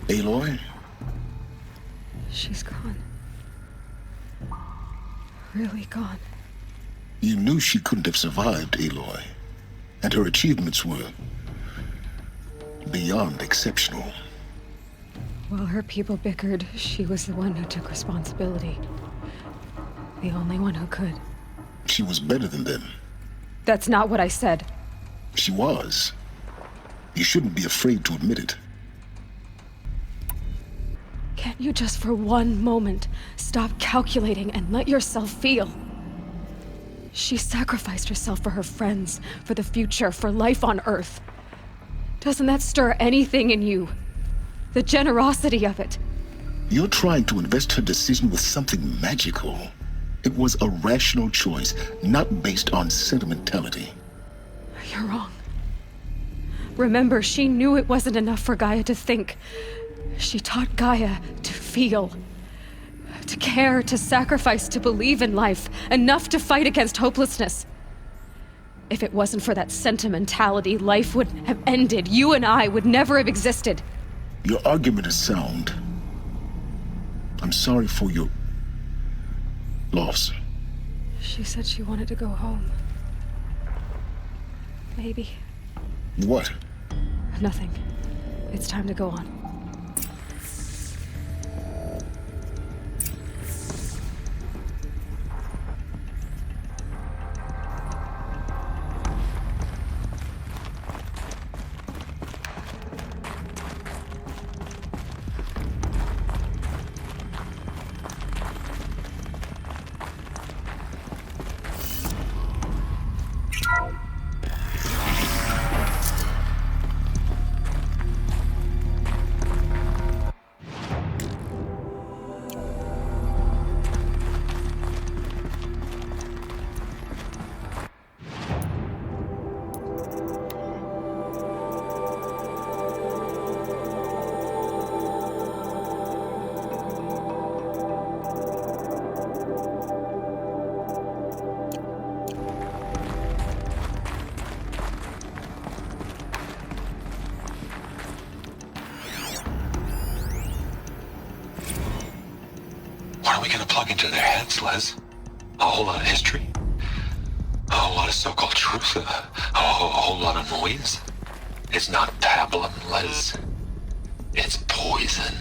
Aloy? She's gone. Really gone. You knew she couldn't have survived, Aloy. And her achievements were beyond exceptional. While her people bickered, she was the one who took responsibility. The only one who could. She was better than them. That's not what I said. She was. You shouldn't be afraid to admit it. Can't you just for one moment stop calculating and let yourself feel? She sacrificed herself for her friends, for the future, for life on Earth. Doesn't that stir anything in you? The generosity of it. You're trying to invest her decision with something magical. It was a rational choice, not based on sentimentality. You're wrong. Remember, she knew it wasn't enough for Gaia to think. She taught Gaia to feel. To care, to sacrifice, to believe in life. Enough to fight against hopelessness. If it wasn't for that sentimentality, life would have ended. You and I would never have existed. Your argument is sound. I'm sorry for your loss. She said she wanted to go home. Maybe. What? Nothing. It's time to go on. Into their heads, Les. A whole lot of history. A whole lot of so-called truth. A whole lot of noise. It's not pablum, Les. It's poison.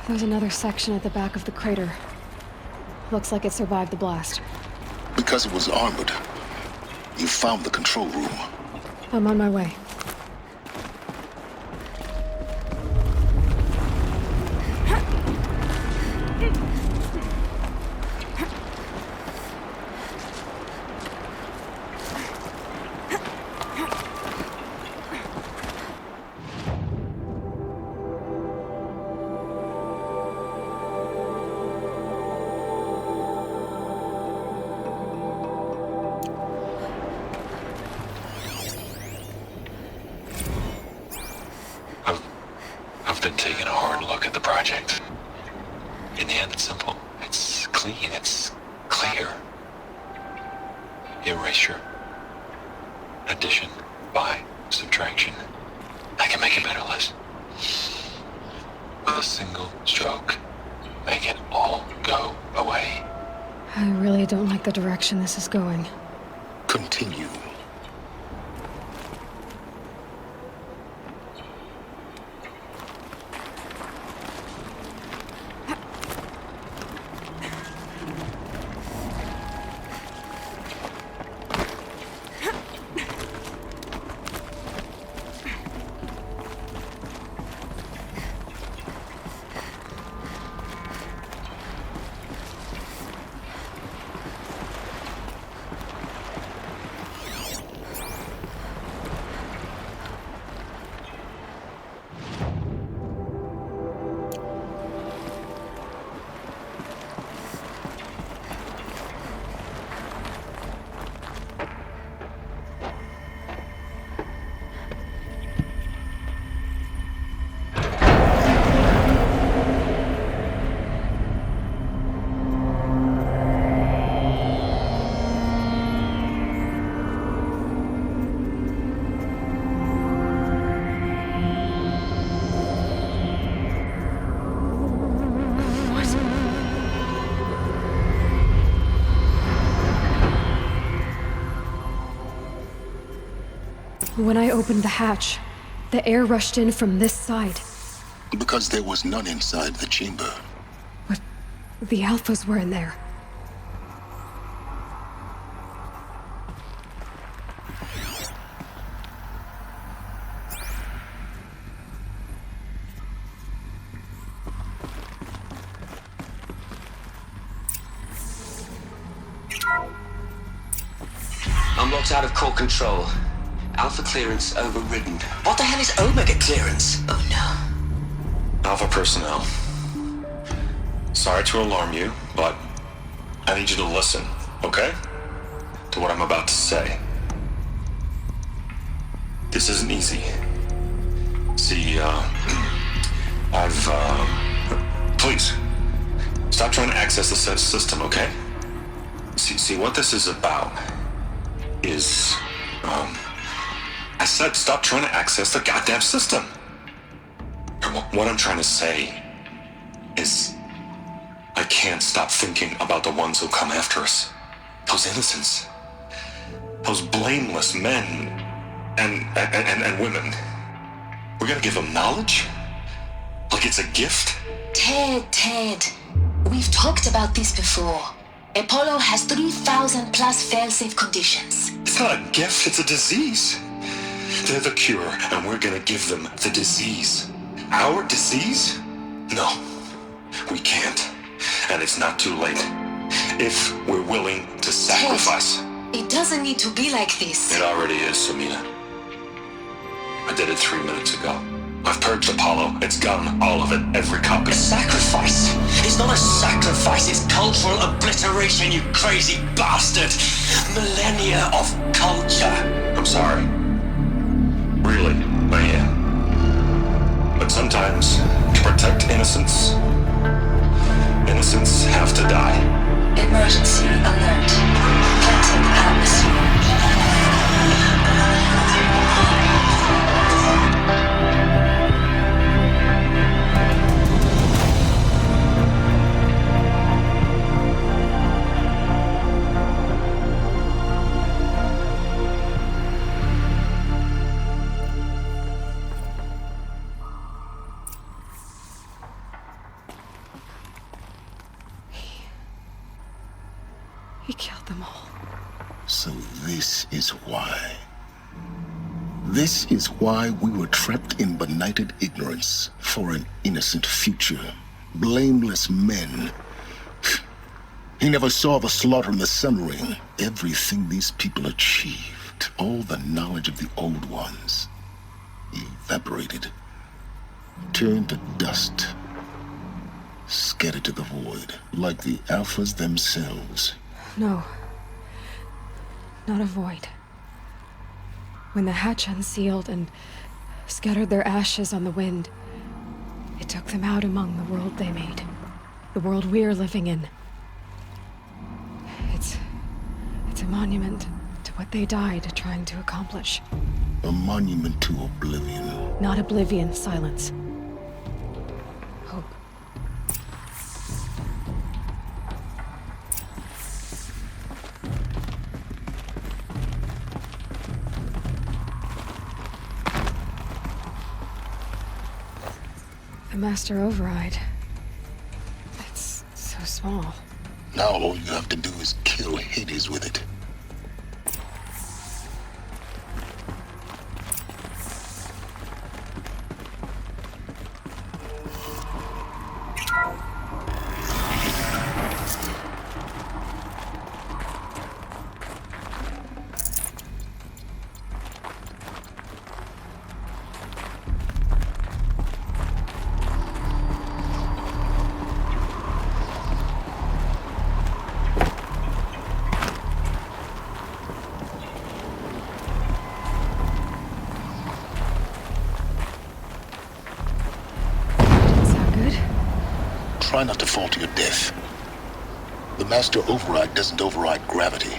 There's another section at the back of the crater. Looks like it survived the blast. Because it was armored. You found the control room. I'm on my way. clean. It's clear. Erasure. Addition. By. Subtraction. I can make it better, Liz. With a single stroke. Make it all go away. I really don't like the direction this is going. Continue. When I opened the hatch, the air rushed in from this side. Because there was none inside the chamber. But the Alphas were in there. Unlocked out of core control. Alpha clearance overridden. What the hell is Omega clearance? Oh no. Alpha personnel. Sorry to alarm you, but I need you to listen, okay? To what I'm about to say. This isn't easy. See, please, stop trying to access the system, okay? See, what this is about is, I said stop trying to access the goddamn system. What I'm trying to say is I can't stop thinking about the ones who come after us. Those innocents. Those blameless men and women. We're gonna give them knowledge? Like it's a gift? Ted. We've talked about this before. Apollo has 3,000 plus fail-safe conditions. It's not a gift, it's a disease. They're the cure, and we're gonna give them the disease. Our disease? No, we can't. And it's not too late. If we're willing to sacrifice. Ted, it doesn't need to be like this. It already is, Samina. I did it 3 minutes ago. I've purged Apollo. It's gone, all of it, every copy. A sacrifice? It's not a sacrifice, it's cultural obliteration, you crazy bastard! Millennia of culture! I'm sorry. Really, I am. But sometimes, to protect innocence, innocents have to die. Emergency alert. Planting atmosphere. He killed them all. So this is why. This is why we were trapped in benighted ignorance for an innocent future. Blameless men. He never saw the slaughter in the Sun Ring. Everything these people achieved, all the knowledge of the old ones, evaporated, turned to dust, scattered to the void, like the Alphas themselves. No. Not a void. When the hatch unsealed and scattered their ashes on the wind, it took them out among the world they made. The world we're living in. a monument to what they died trying to accomplish. A monument to oblivion. Not oblivion, silence. Hope. The Master Override. It's so small. Now all you have to do is kill Hades with it. Try not to fall to your death. The Master Override doesn't override gravity.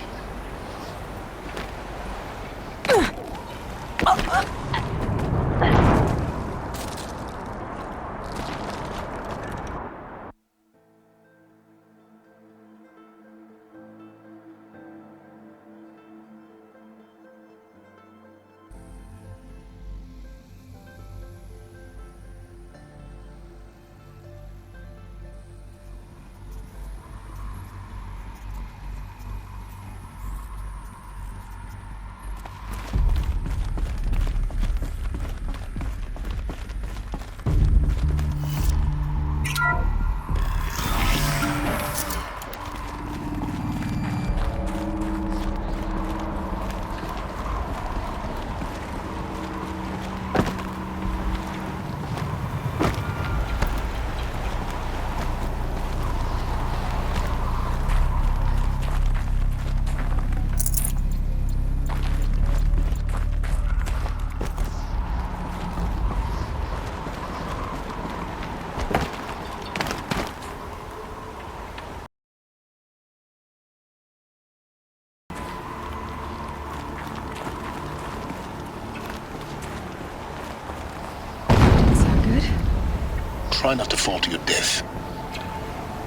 Try not to fall to your death.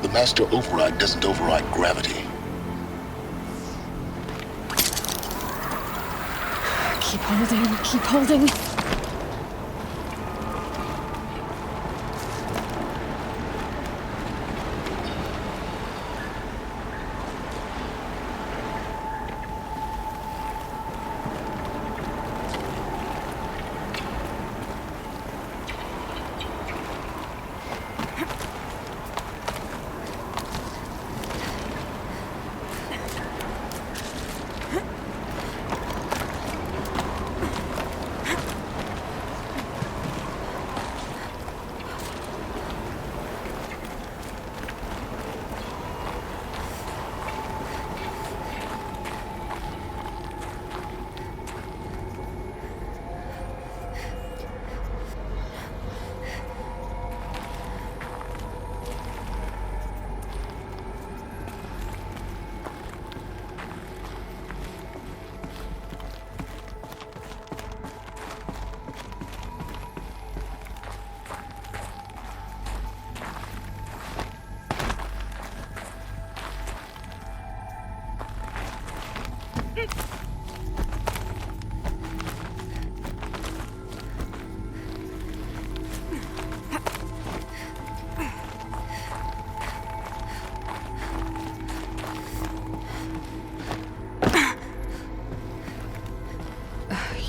The Master Override doesn't override gravity. Keep holding, keep holding.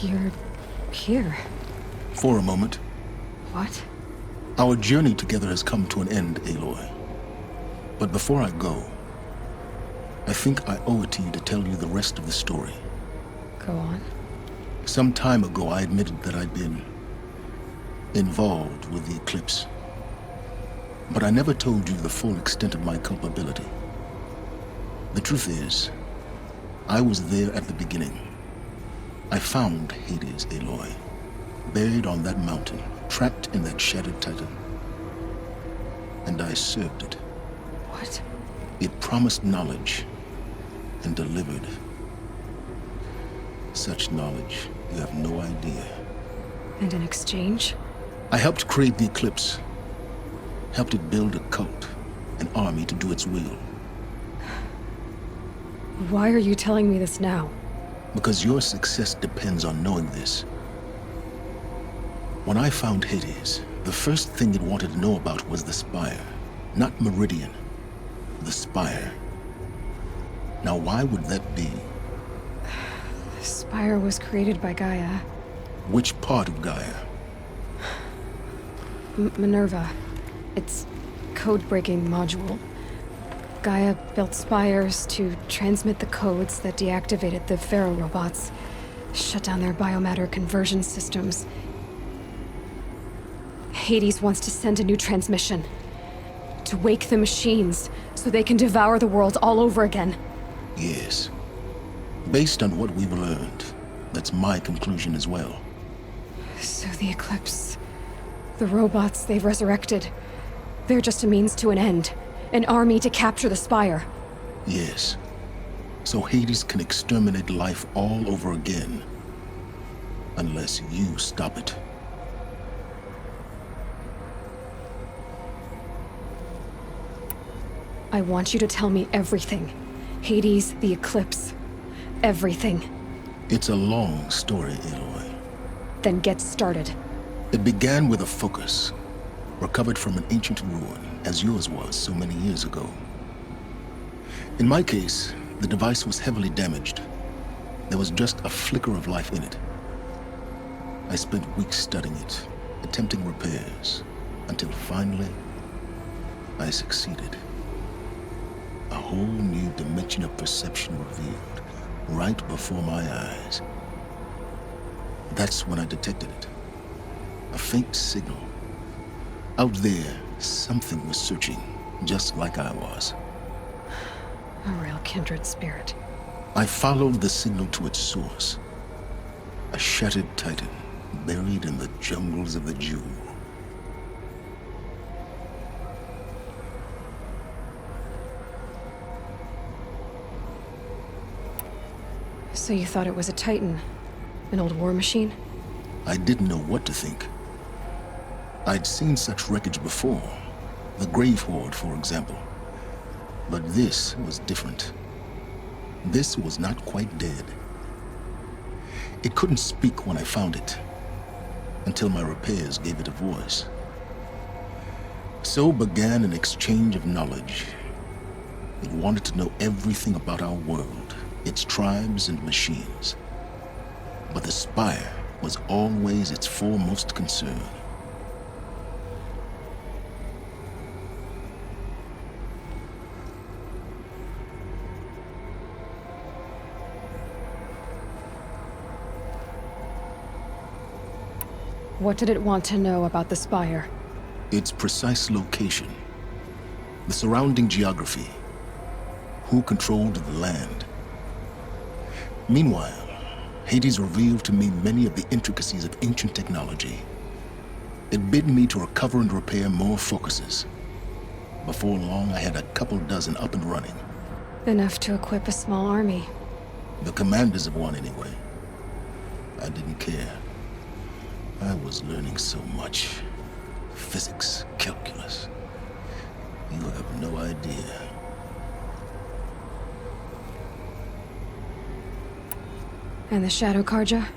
You're here. For a moment. What? Our journey together has come to an end, Aloy. But before I go, I think I owe it to you to tell you the rest of the story. Go on. Some time ago, I admitted that I'd been involved with the eclipse. But I never told you the full extent of my culpability. The truth is, I was there at the beginning. I found Hades, Aloy, buried on that mountain, trapped in that shattered titan. And I served it. What? It promised knowledge and delivered Such knowledge, you have no idea. And in exchange? I helped create the Eclipse. Helped it build a cult, an army to do its will. Why are you telling me this now? Because your success depends on knowing this. When I found Hades, the first thing it wanted to know about was the Spire. Not Meridian. The Spire. Now why would that be? The Spire was created by Gaia. Which part of Gaia? Minerva. Its code-breaking module. Gaia built spires to transmit the codes that deactivated the Pharaoh robots, shut down their biomatter conversion systems. Hades wants to send a new transmission. To wake the machines, so they can devour the world all over again. Yes. Based on what we've learned, that's my conclusion as well. So the Eclipse... the robots they've resurrected... they're just a means to an end. An army to capture the Spire. Yes. So Hades can exterminate life all over again. Unless you stop it. I want you to tell me everything. Hades, the Eclipse. Everything. It's a long story, Aloy. Then get started. It began with a focus. Recovered from an ancient ruin, as yours was so many years ago. In my case, the device was heavily damaged. There was just a flicker of life in it. I spent weeks studying it, attempting repairs, until finally, I succeeded. A whole new dimension of perception revealed, right before my eyes. That's when I detected it. A faint signal. Out there, something was searching, just like I was. A real kindred spirit. I followed the signal to its source. A shattered titan, buried in the jungles of the Jewel. So you thought it was a titan? An old war machine? I didn't know what to think. I'd seen such wreckage before. The Grave Horde, for example. But this was different. This was not quite dead. It couldn't speak when I found it, until my repairs gave it a voice. So began an exchange of knowledge. It wanted to know everything about our world, its tribes and machines. But the Spire was always its foremost concern. What did it want to know about the Spire? Its precise location, the surrounding geography, who controlled the land. Meanwhile, Hades revealed to me many of the intricacies of ancient technology. It bid me to recover and repair more focuses. Before long, I had a couple dozen up and running. Enough to equip a small army. The commanders of one, anyway. I didn't care. I was learning so much. Physics, calculus. You have no idea. And the Shadow Karja?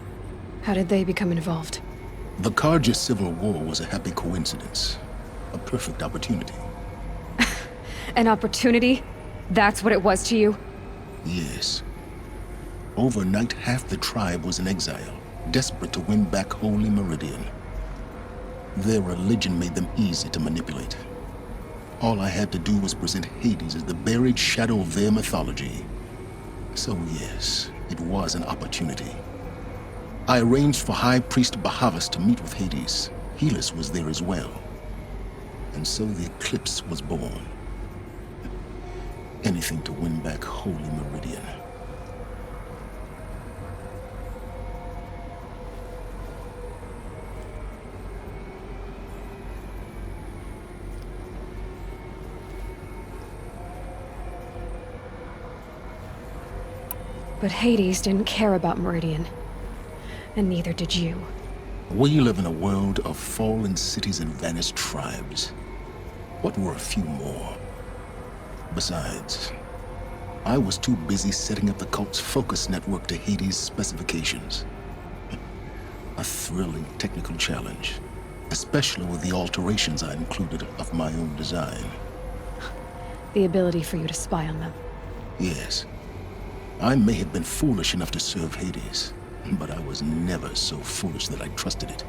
How did they become involved? The Karja Civil War was a happy coincidence. A perfect opportunity. An opportunity? That's what it was to you? Yes. Overnight, half the tribe was in exile, desperate to win back Holy Meridian. Their religion made them easy to manipulate. All I had to do was present Hades as the buried shadow of their mythology. So yes, it was an opportunity. I arranged for High Priest Bahavas to meet with Hades. Helis was there as well. And so the Eclipse was born. Anything to win back Holy Meridian. But Hades didn't care about Meridian. And neither did you. We live in a world of fallen cities and vanished tribes. What were a few more? Besides, I was too busy setting up the cult's focus network to Hades' specifications. A thrilling technical challenge, especially with the alterations I included of my own design. The ability for you to spy on them. Yes. I may have been foolish enough to serve Hades, but I was never so foolish that I trusted it.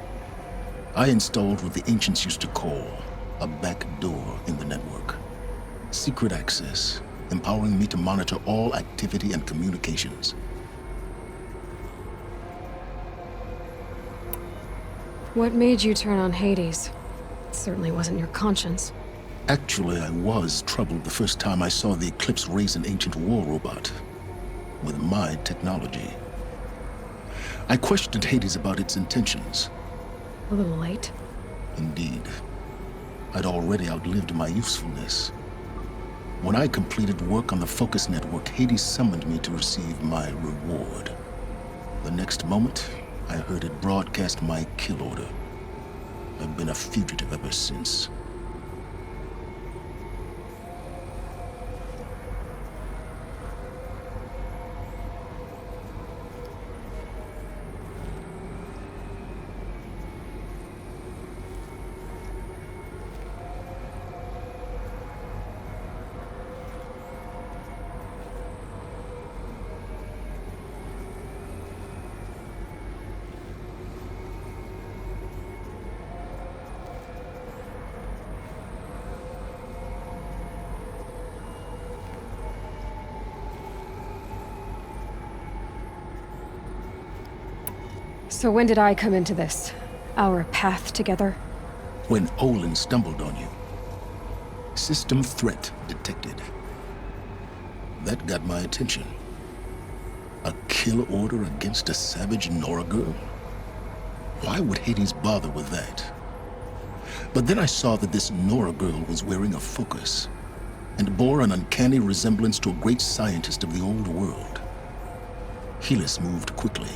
I installed what the ancients used to call a back door in the network. Secret access, empowering me to monitor all activity and communications. What made you turn on Hades? It certainly wasn't your conscience. Actually, I was troubled the first time I saw the Eclipse raise an ancient war robot with my technology. I questioned Hades about its intentions. A little late. Indeed. I'd already outlived my usefulness. When I completed work on the Focus Network, Hades summoned me to receive my reward. The next moment, I heard it broadcast my kill order. I've been a fugitive ever since. So when did I come into this? Our path together? When Olin stumbled on you. System threat detected. That got my attention. A kill order against a savage Nora girl? Why would Hades bother with that? But then I saw that this Nora girl was wearing a focus and bore an uncanny resemblance to a great scientist of the old world. Helis moved quickly.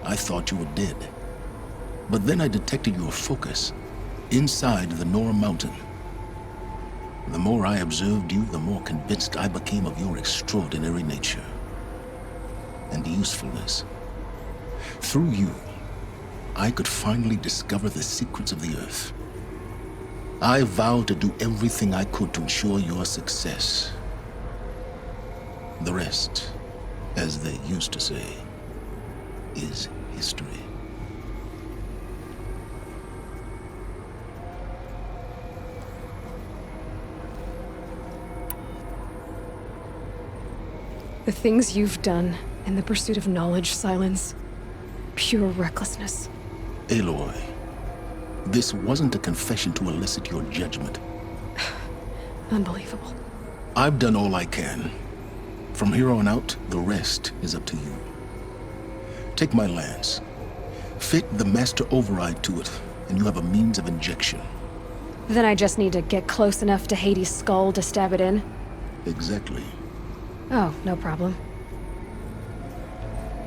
I thought you were dead. But then I detected your focus inside the Nora mountain. The more I observed you, the more convinced I became of your extraordinary nature and usefulness. Through you, I could finally discover the secrets of the Earth. I vowed to do everything I could to ensure your success. The rest, as they used to say, is history. The things you've done in the pursuit of knowledge, Silence. Pure recklessness. Aloy, this wasn't a confession to elicit your judgment. Unbelievable. I've done all I can. From here on out, the rest is up to you. Take my lance. Fit the master override to it, and you have a means of injection. Then I just need to get close enough to Hades' skull to stab it in? Exactly. Oh, no problem.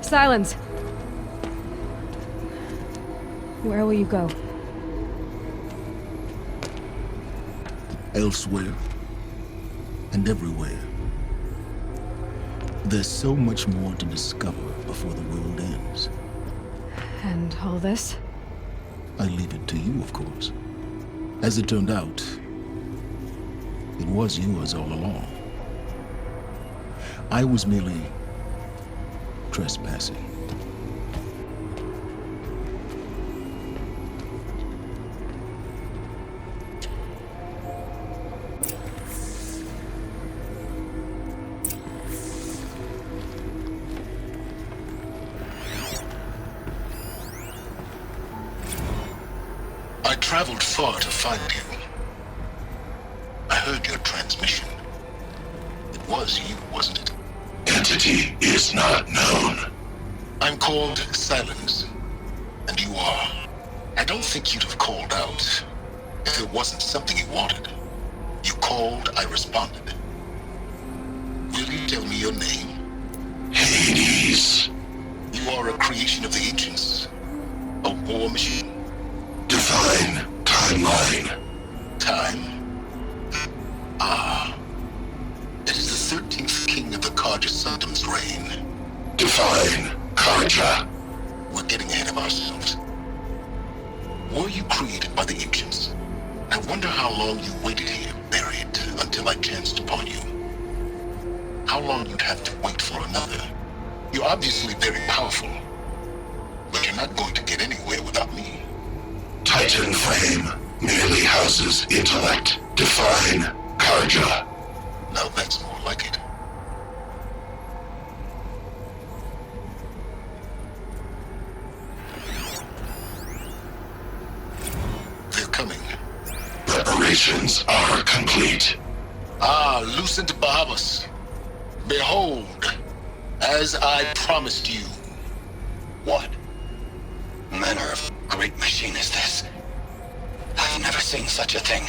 Silence! Where will you go? Elsewhere. And everywhere. There's so much more to discover before the world ends. And all this? I leave it to you, of course. As it turned out, it was yours all along. I was merely trespassing. I traveled far to find you. I heard your transmission. It was you, wasn't it? Entity is not known. I'm called Silence, and you are. I don't think you'd have called out if it wasn't something you wanted. You called, I responded. Will you tell me your name? peace. You are a creation of the ancients. A war machine. Define timeline. Time. Ah. It is the 13th king of the Karja Saddam's reign. Define Karja. We're getting ahead of ourselves. Were you created by the ancients? I wonder how long you waited here, buried, until I chanced upon you. How long you'd have to wait for another. You're obviously very powerful, but you're not going to get anywhere without me. Titan Flame merely houses intellect. Define Karja. Now that's more like it. They're coming. Preparations are complete. Ah, Lucent Bahavas. Behold, as I promised you. What manner of great machine is this? I've never seen such a thing.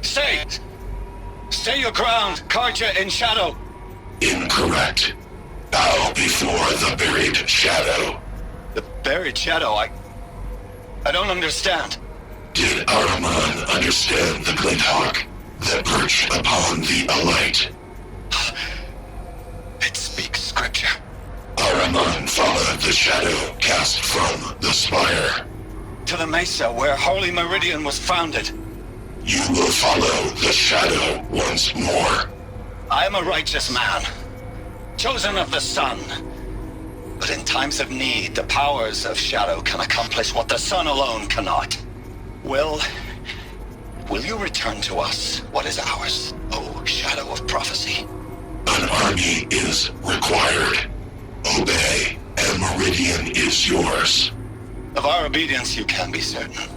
Stay! Stay your ground, Karja in shadow! Incorrect. Bow before the buried shadow. The buried shadow, I don't understand. Did Araman understand the Glinthawk that perched upon the alight? It speaks scripture. Araman followed the shadow cast from the spire. To the mesa where Holy Meridian was founded. You will follow the shadow once more. I am a righteous man, chosen of the sun. But in times of need, the powers of shadow can accomplish what the sun alone cannot. Will you return to us what is ours, O shadow of prophecy? An army is required. Obey, and Meridian is yours. Of our obedience you can be certain.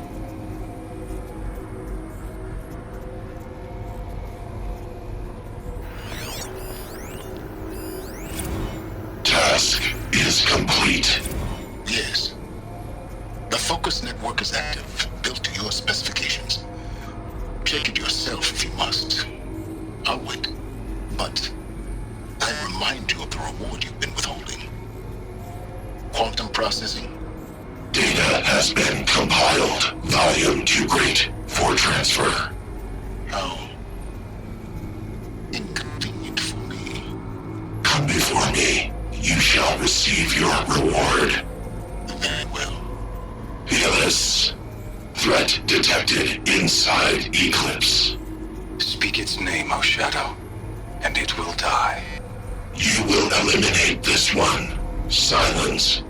Task is complete. Yes. The focus network is active, built to your specifications. Check it yourself if you must. I'll wait. But I remind you of the reward you've been withholding. Quantum processing. Data has been compiled. Volume too great for transfer. How inconvenient for me. Come before me. You shall receive your reward. Very well. Fearless. Threat detected inside Eclipse. Speak its name, O Shadow, and it will die. You will eliminate this one. Silence.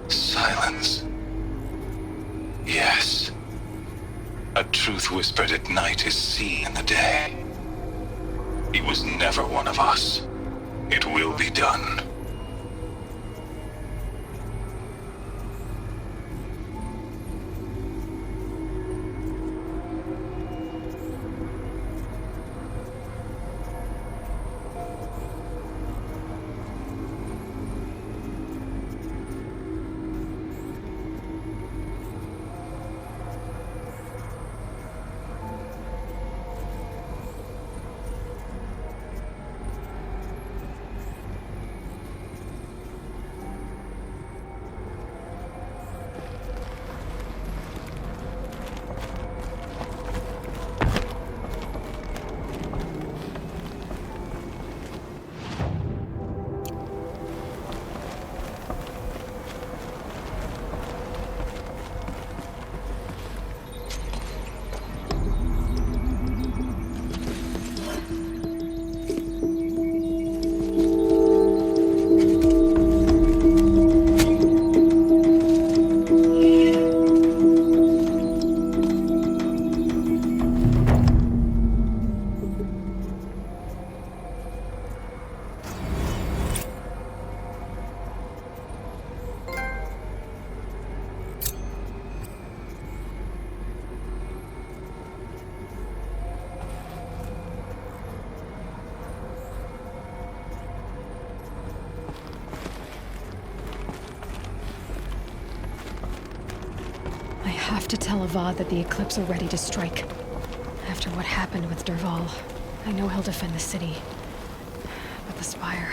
Silence. Yes. A truth whispered at night is seen in the day. He was never one of us. It will be done. I have to tell Avad that the Eclipse are ready to strike. After what happened with Derval, I know he'll defend the city. with the spire.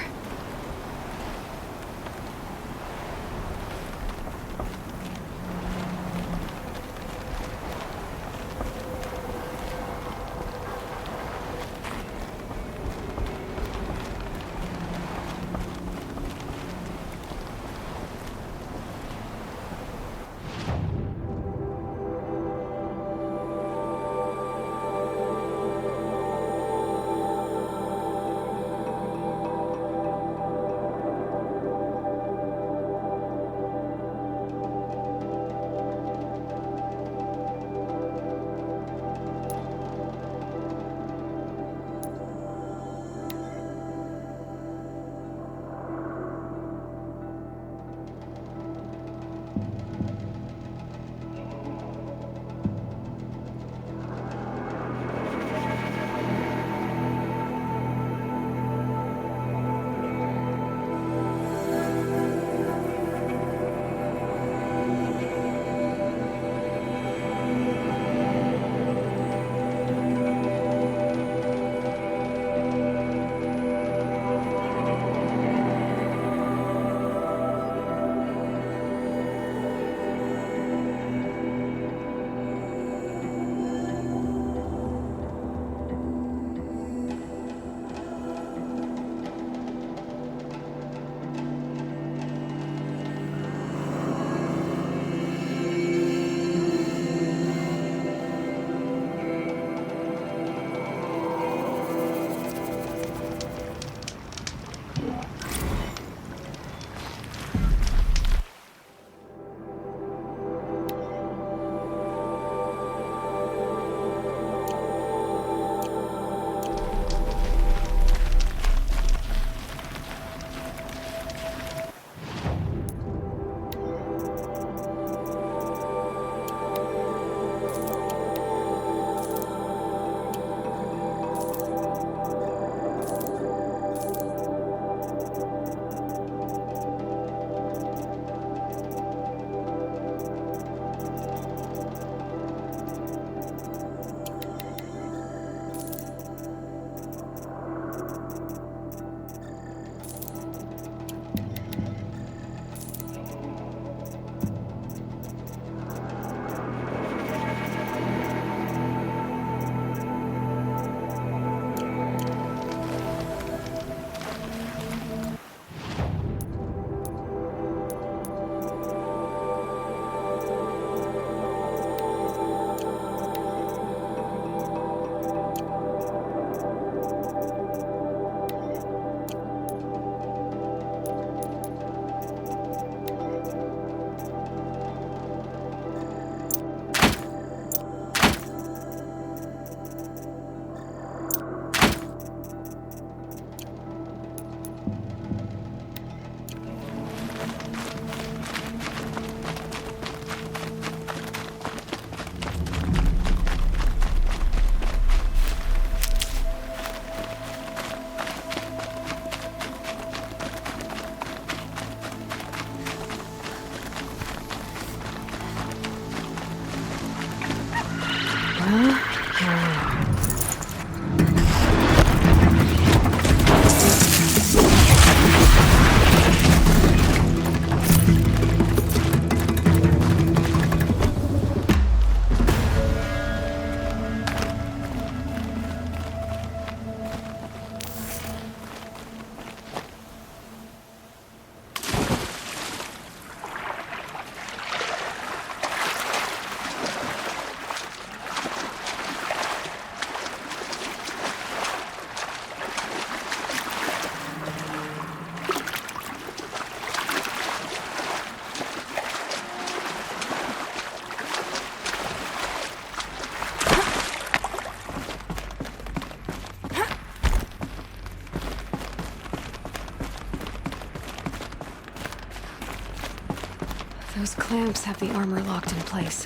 Those clamps have the armor locked in place.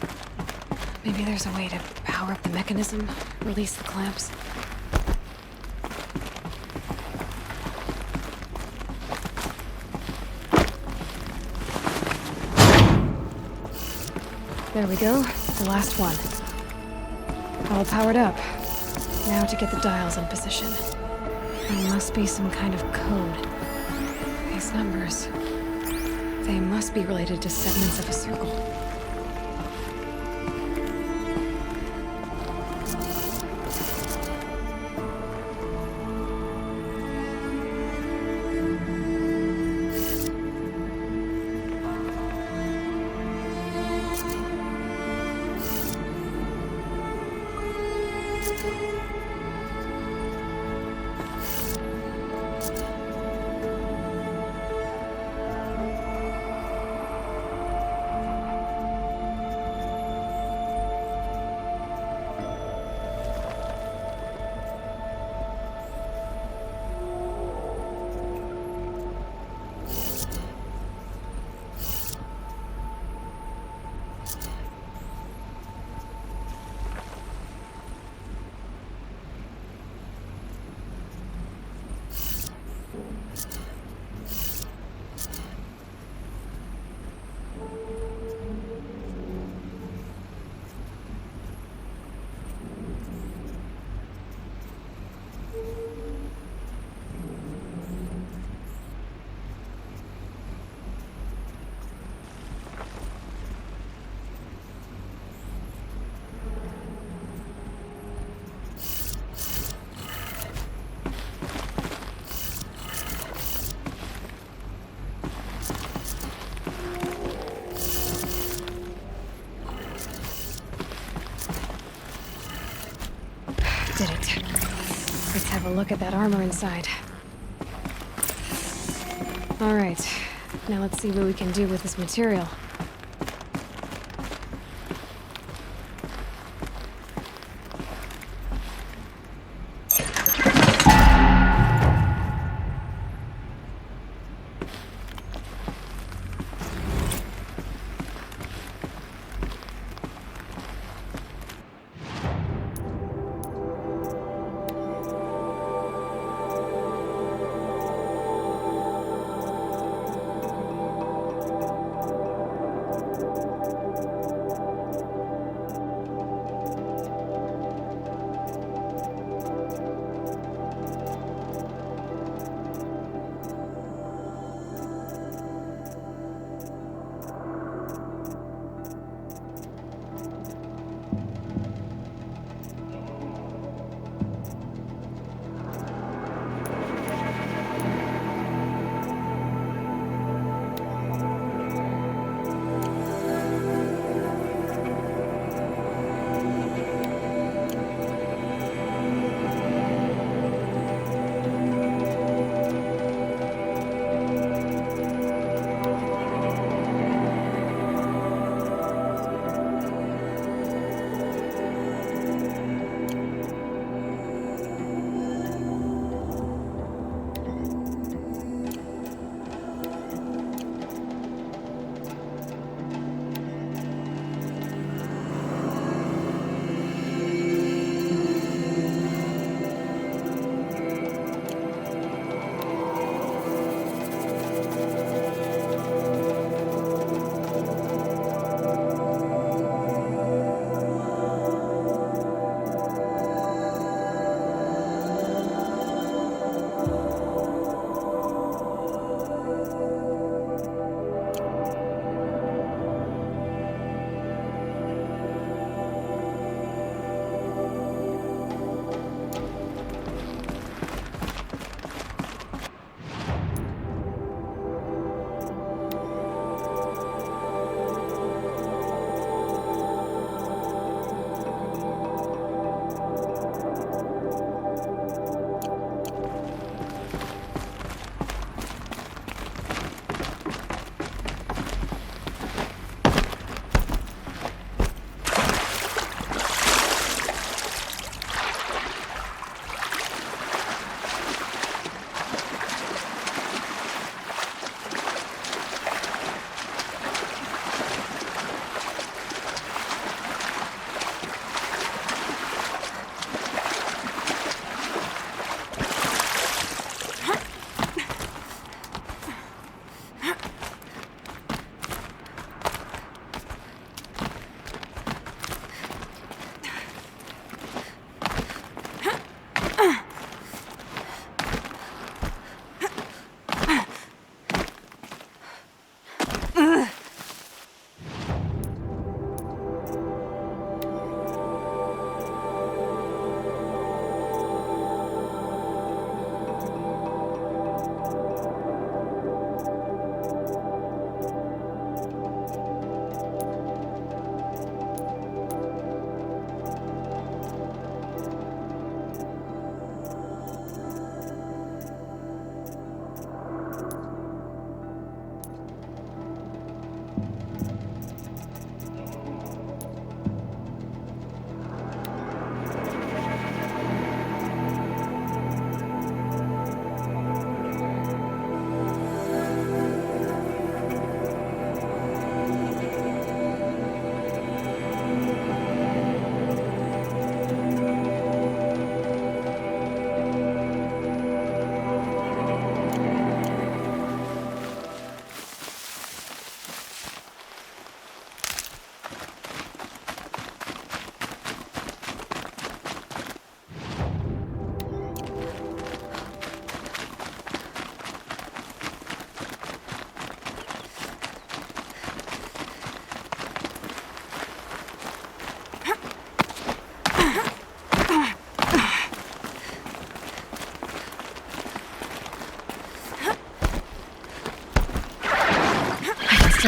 Maybe there's a way to power up the mechanism, release the clamps. There we go, the last one. All powered up. Now to get the dials in position. There must be some kind of code. These numbers. They must be related to segments of a circle. Did it. Let's have a look at that armor inside. Alright, now let's see what we can do with this material.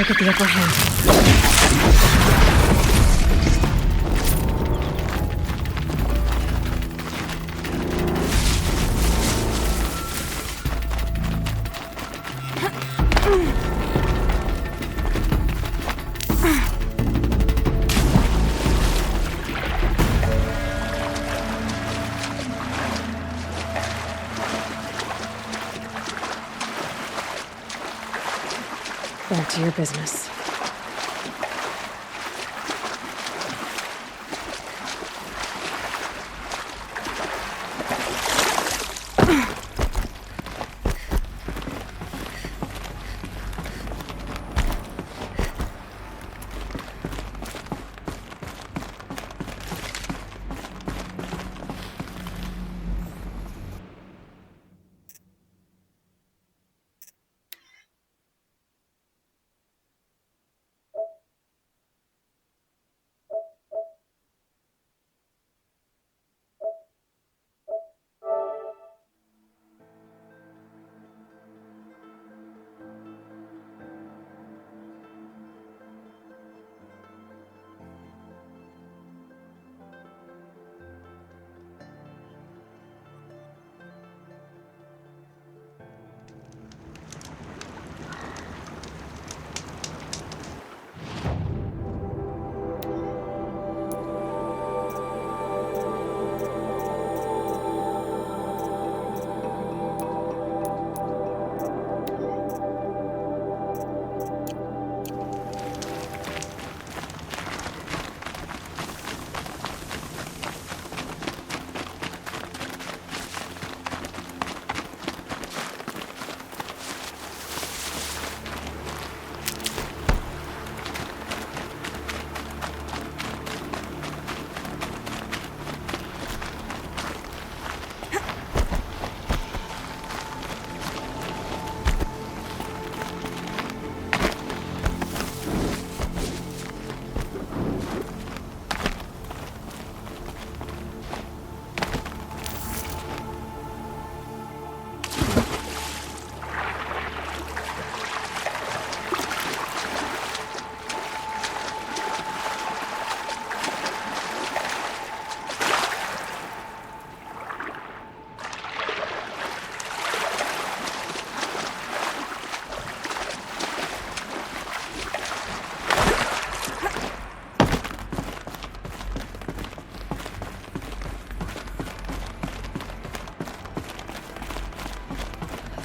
I get the upper hand. Back to your business.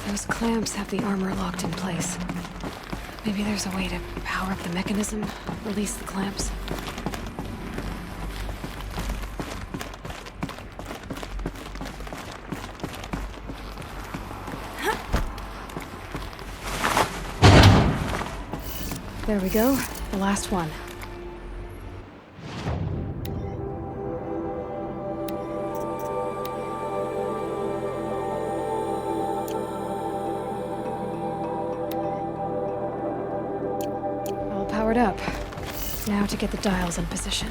Those clamps have the armor locked in place. Maybe there's a way to power up the mechanism, release the clamps. There we go, the last one. Powered up. Now to get the dials in position.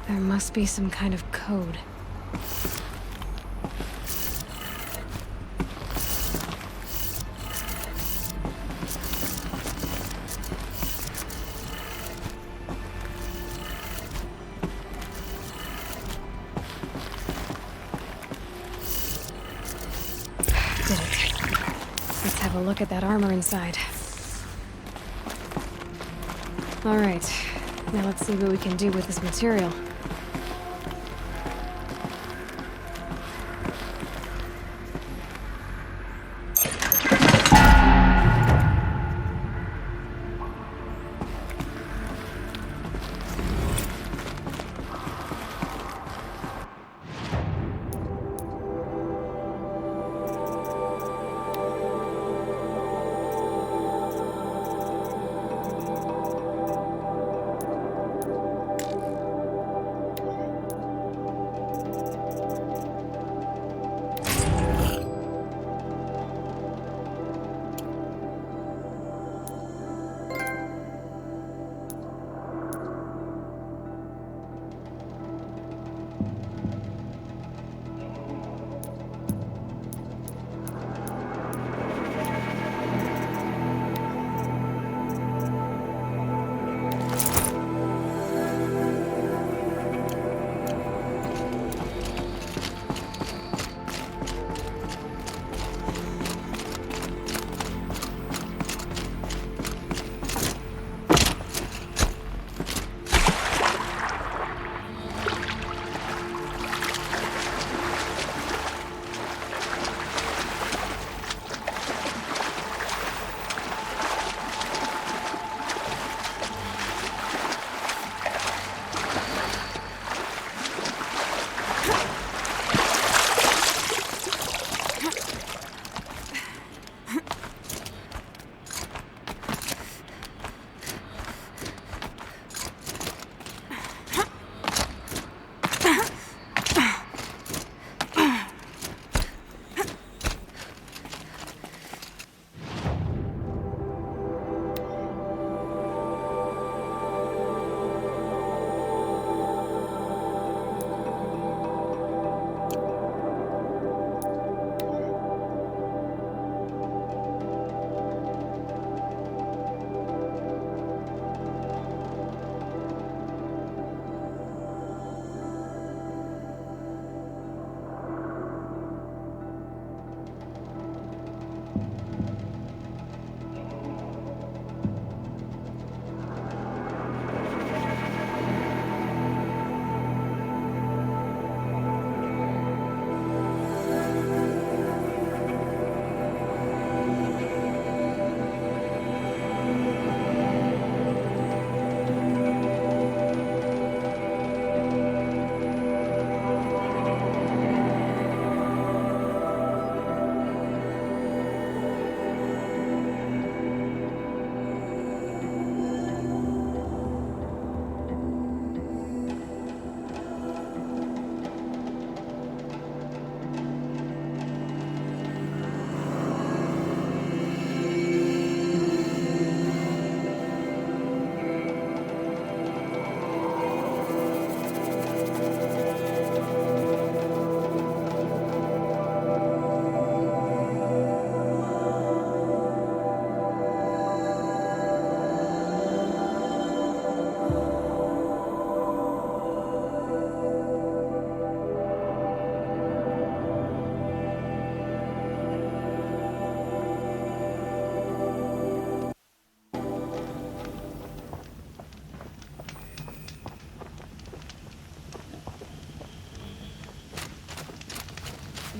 There must be some kind of code. Did it. Let's have a look at that armor inside. All right, now let's see what we can do with this material.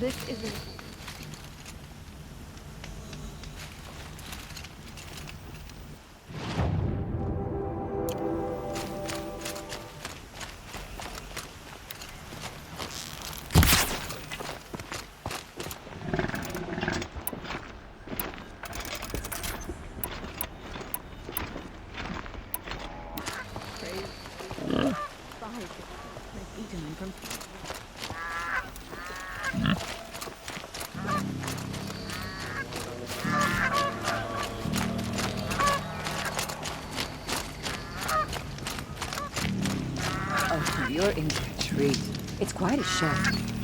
this isn't... Oh, you're in for a treat. It's quite a show.